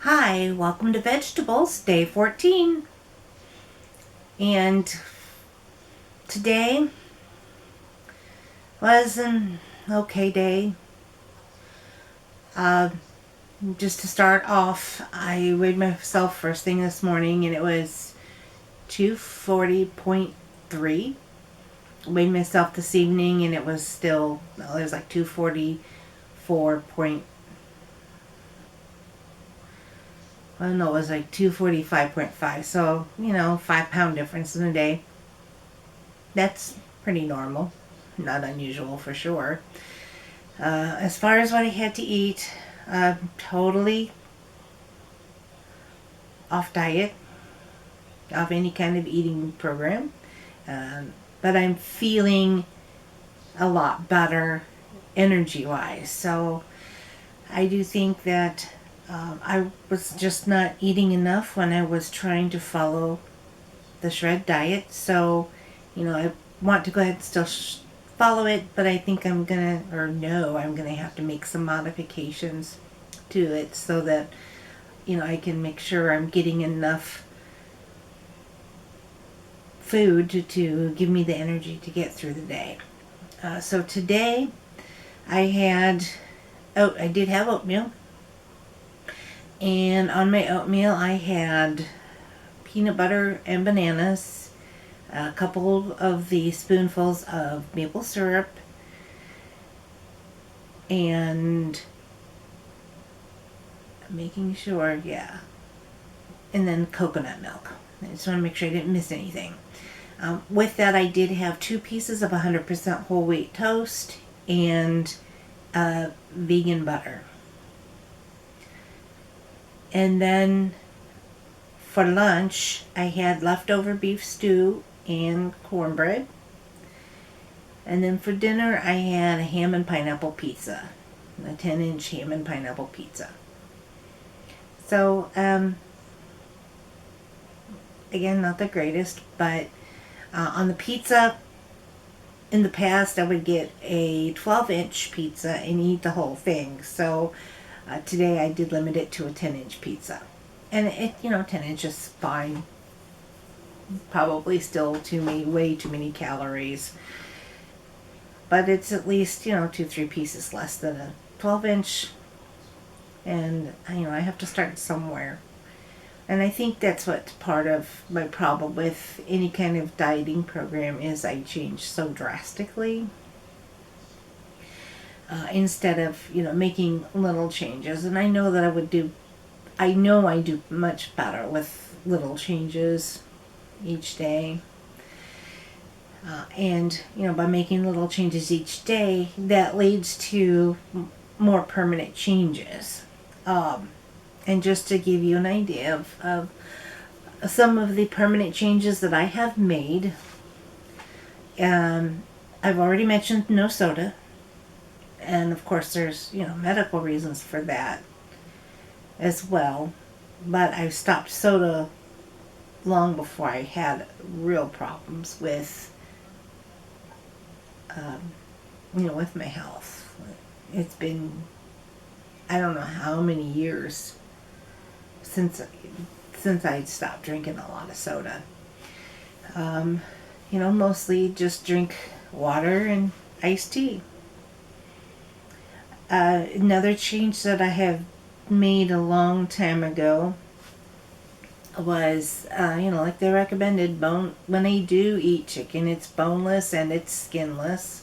Hi, welcome to Vegetables, day 14. And today was an okay day. Uh, just to start off, I weighed myself first thing this morning and it was 240.3. Weighed myself this evening and it was still, well, it was like 244 point, well, no, it was like 245.5. So, 5 pound difference in a day. That's pretty normal. Not unusual for sure. As far as what I had to eat, totally off diet, off any kind of eating program. But I'm feeling a lot better energy wise. So I do think that I was just not eating enough when I was trying to follow the shred diet. So, I want to go ahead and still follow it, but I think I'm gonna have to make some modifications to it so that I can make sure I'm getting enough food to give me the energy to get through the day. So today I did have oatmeal, and on my oatmeal I had peanut butter and bananas, a couple of the spoonfuls of maple syrup, and making sure, yeah, and then coconut milk. I just want to make sure I didn't miss anything. With that, I did have 2 pieces of 100% whole wheat toast and vegan butter. And then for lunch, I had leftover beef stew and cornbread. And then for dinner, I had a ham and pineapple pizza, a 10-inch ham and pineapple pizza. So, again, not the greatest, but on the pizza, in the past, I would get a 12-inch pizza and eat the whole thing. So today I did limit it to a 10-inch pizza. And 10 inches is fine. Probably still way too many calories. But it's at least, 2, 3 pieces less than a 12-inch. And, I have to start somewhere. And I think that's what part of my problem with any kind of dieting program is. I change so drastically. Instead of, making little changes. And I know that I know I do much better with little changes each day. And, by making little changes each day, that leads to more permanent changes. And just to give you an idea of some of the permanent changes that I have made, I've already mentioned no soda. And of course, there's, medical reasons for that as well. But I stopped soda long before I had real problems with, with my health. It's been, I don't know how many years since I stopped drinking a lot of soda. Mostly just drink water and iced tea. Another change that I have made a long time ago was, like they recommended, when I do eat chicken, it's boneless and it's skinless.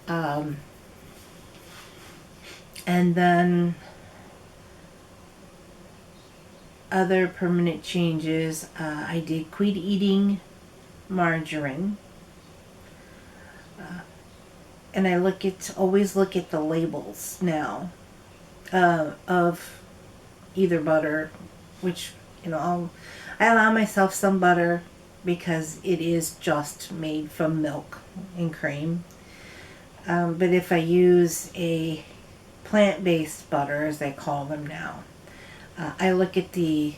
And then other permanent changes, I did quit eating margarine. And I always look at the labels now of either butter, which, I allow myself some butter because it is just made from milk and cream. But if I use a plant-based butter, as they call them now, I look at the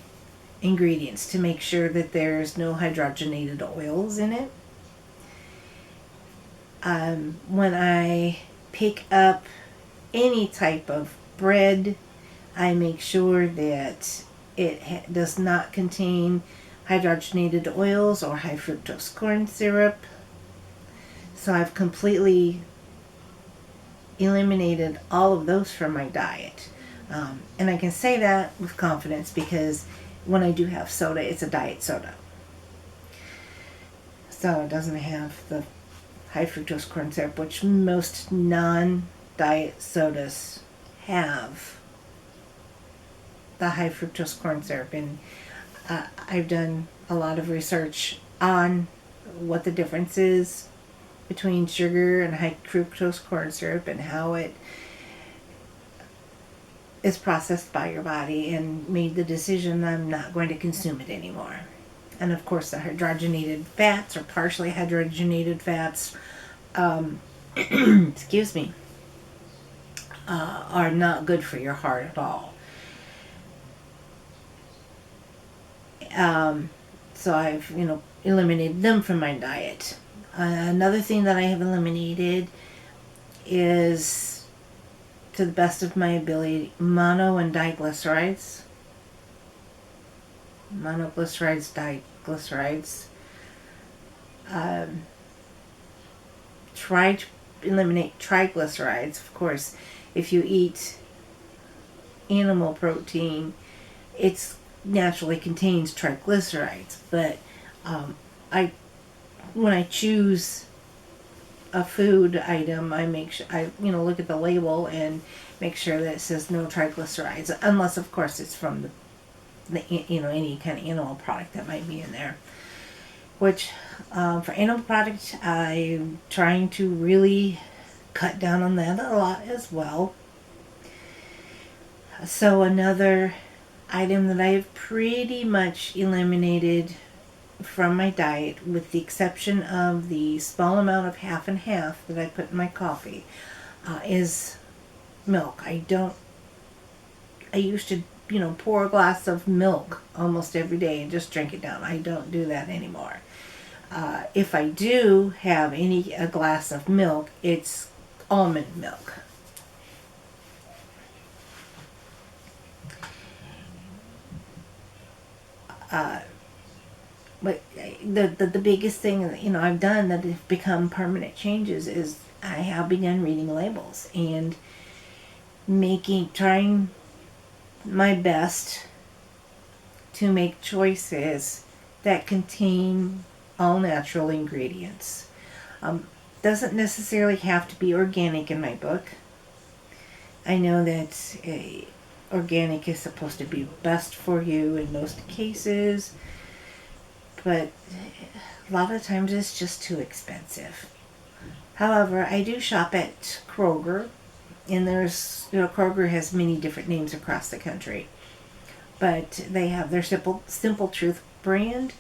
ingredients to make sure that there's no hydrogenated oils in it. When I pick up any type of bread, I make sure that it does not contain hydrogenated oils or high fructose corn syrup. So I've completely eliminated all of those from my diet. And I can say that with confidence because when I do have soda, it's a diet soda. So it doesn't have the high fructose corn syrup, which most non-diet sodas have the high fructose corn syrup. And I've done a lot of research on what the difference is between sugar and high fructose corn syrup and how it is processed by your body, and made the decision I'm not going to consume it anymore. And of course, the hydrogenated fats or partially hydrogenated fats, excuse me, are not good for your heart at all. So I've, eliminated them from my diet. Another thing that I have eliminated is, to the best of my ability, mono and diglycerides. Monoglycerides, diglycerides. Try to eliminate triglycerides. Of course, if you eat animal protein, it's naturally contains triglycerides. But when I choose a food item, I make sure I look at the label and make sure that it says no triglycerides, unless of course it's from the any kind of animal product that might be in there. Which for animal products, I'm trying to really cut down on that a lot as well. So another item that I've pretty much eliminated from my diet, with the exception of the small amount of half and half that I put in my coffee, is milk. I used to, pour a glass of milk almost every day and just drink it down. I don't do that anymore. If I do have a glass of milk, it's almond milk. But the biggest thing I've done that have become permanent changes is I have begun reading labels and trying my best to make choices that contain all natural ingredients. Doesn't necessarily have to be organic in my book. I know that organic is supposed to be best for you in most cases, but a lot of times it's just too expensive. However, I do shop at Kroger, and there's, Kroger has many different names across the country, but they have their Simple Truth brand,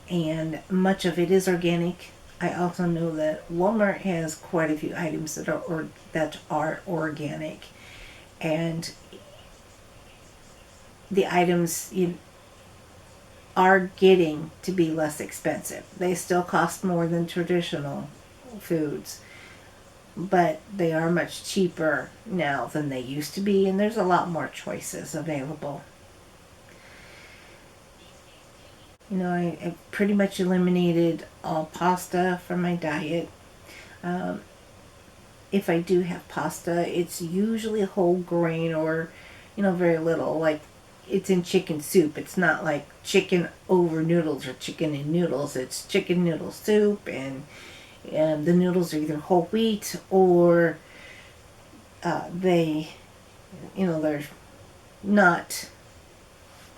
and much of it is organic. I also know that Walmart has quite a few items that are organic, and the items are getting to be less expensive. They still cost more than traditional foods, but they are much cheaper now than they used to be, and there's a lot more choices available. I pretty much eliminated all pasta from my diet. If I do have pasta, it's usually whole grain or, very little. Like, it's in chicken soup. It's not like chicken over noodles or chicken in noodles. It's chicken noodle soup, and the noodles are either whole wheat or they're not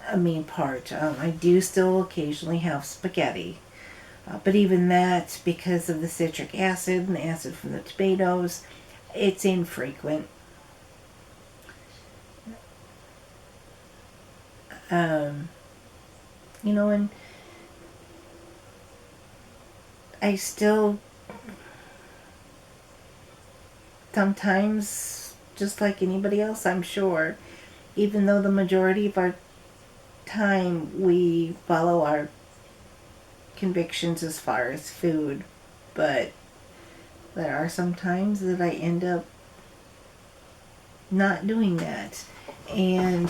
a main part. I do still occasionally have spaghetti, but even that, because of the citric acid and the acid from the tomatoes, it's infrequent. And I still sometimes, just like anybody else, I'm sure, even though the majority of our time we follow our convictions as far as food, but there are some times that I end up not doing that. And,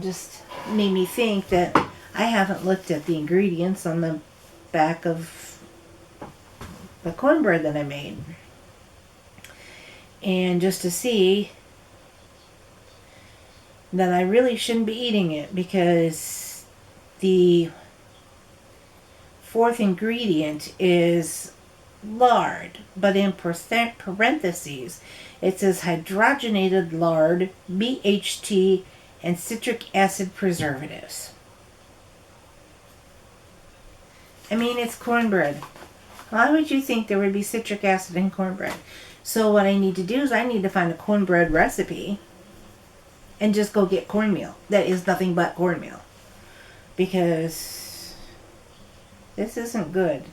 just made me think that I haven't looked at the ingredients on the back of the cornbread that I made. And just to see that I really shouldn't be eating it, because the fourth ingredient is lard, but in parentheses it says hydrogenated lard, BHT, and citric acid preservatives. I mean, it's cornbread. Why would you think there would be citric acid in cornbread? So what I need to do is I need to find a cornbread recipe and just go get cornmeal that is nothing but cornmeal, because this isn't good.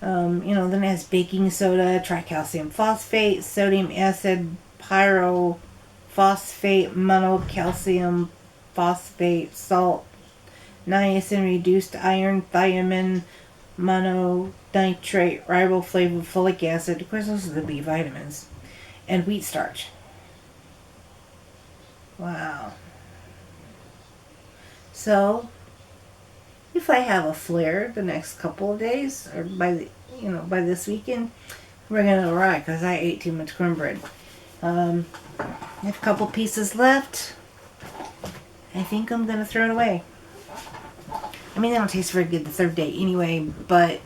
Then it has baking soda, tricalcium phosphate, sodium acid, pyrophosphate, monocalcium phosphate, salt, niacin, reduced iron, thiamine, mononitrate, riboflavin, acid. Of course, those are the B vitamins. And wheat starch. Wow. So, if I have a flare the next couple of days, or by this weekend, we're gonna ride, because I ate too much cornbread. I have a couple pieces left. I think I'm gonna throw it away. I mean, they don't taste very good the third day anyway, but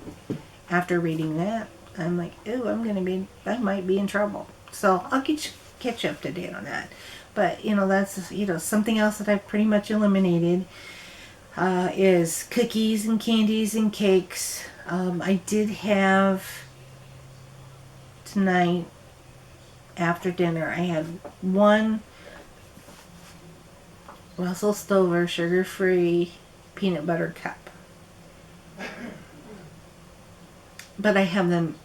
after reading that, I'm like, ooh, I might be in trouble. So I'll catch up to date on that. But, that's, something else that I've pretty much eliminated is cookies and candies and cakes. I did have tonight, after dinner, I had one Russell Stover sugar-free peanut butter cup. But I have them,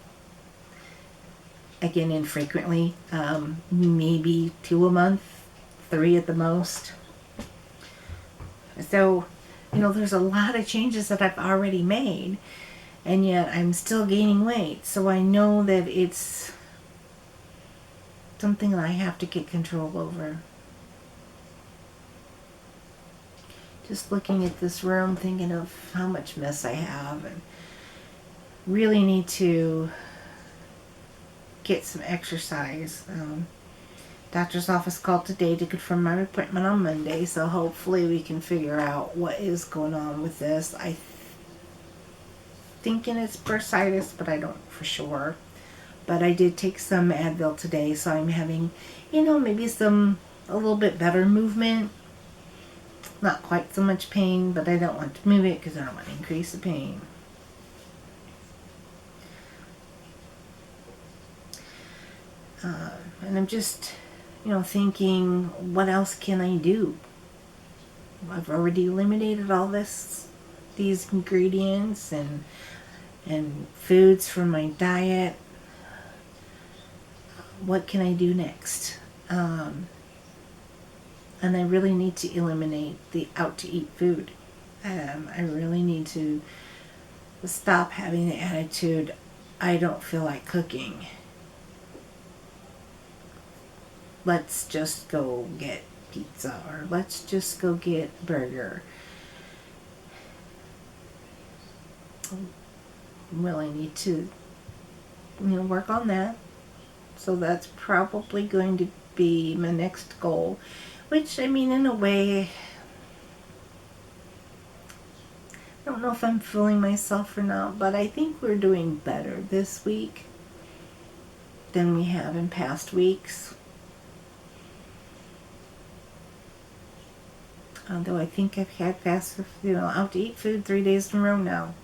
again, infrequently. Maybe 2 a month, 3 at the most. So, there's a lot of changes that I've already made, and yet I'm still gaining weight. So I know that it's something that I have to get control over. Just looking at this room, thinking of how much mess I have, and really need to get some exercise. Doctor's office called today to confirm my appointment on Monday, so hopefully we can figure out what is going on with this. I thinking it's bursitis, but I don't for sure. But I did take some Advil today, so I'm having, maybe a little bit better movement. Not quite so much pain, but I don't want to move it because I don't want to increase the pain. And I'm just, thinking, what else can I do? I've already eliminated all these ingredients and foods from my diet. What can I do next? And I really need to eliminate the out-to-eat food. I really need to stop having the attitude, I don't feel like cooking. Let's just go get pizza, or let's just go get burger. Really need to, work on that. So that's probably going to be my next goal. Which, in a way, I don't know if I'm fooling myself or not, but I think we're doing better this week than we have in past weeks. Although I think I've had out to eat food 3 days in a row now.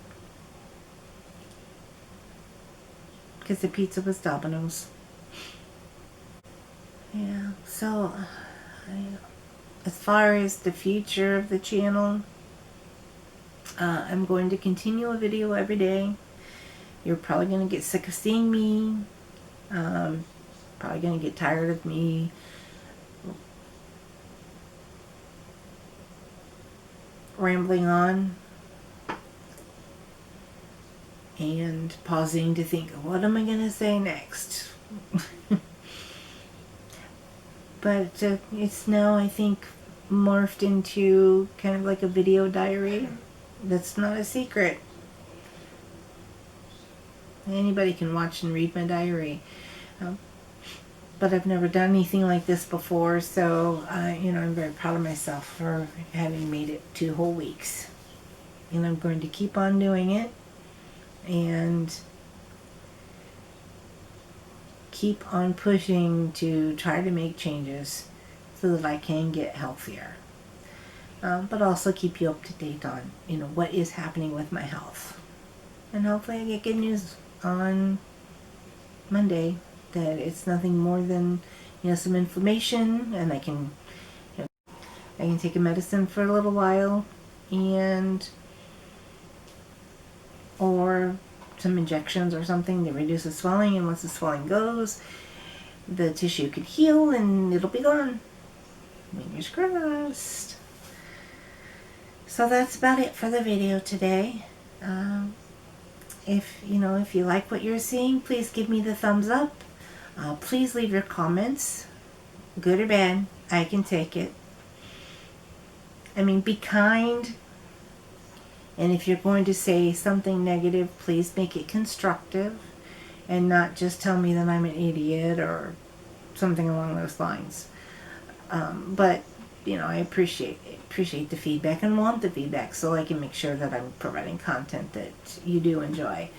Because the pizza was Domino's. Yeah, so as far as the future of the channel, I'm going to continue a video every day. You're probably going to get sick of seeing me. Probably going to get tired of me rambling on and pausing to think, what am I going to say next? But it's now, I think, morphed into kind of like a video diary. That's not a secret. Anybody can watch and read my diary. But I've never done anything like this before, so I'm very proud of myself for having made it 2 whole weeks. And I'm going to keep on doing it and keep on pushing to try to make changes so that I can get healthier. But also keep you up to date on what is happening with my health. And hopefully I get good news on Monday that it's nothing more than some inflammation, and I can take a medicine for a little while, and or some injections or something to reduce the swelling, and once the swelling goes, the tissue could heal and it'll be gone. Fingers crossed. So that's about it for the video today. If you like what you're seeing, please give me the thumbs up. Please leave your comments, good or bad. I can take it. I mean, be kind. And if you're going to say something negative, please make it constructive and not just tell me that I'm an idiot or something along those lines. But I appreciate the feedback and want the feedback so I can make sure that I'm providing content that you do enjoy.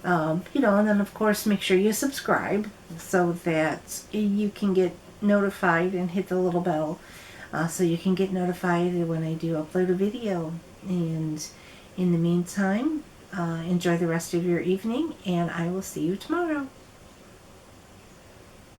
And then of course make sure you subscribe so that you can get notified and hit the little bell so you can get notified when I do upload a video. And in the meantime, enjoy the rest of your evening, and I will see you tomorrow.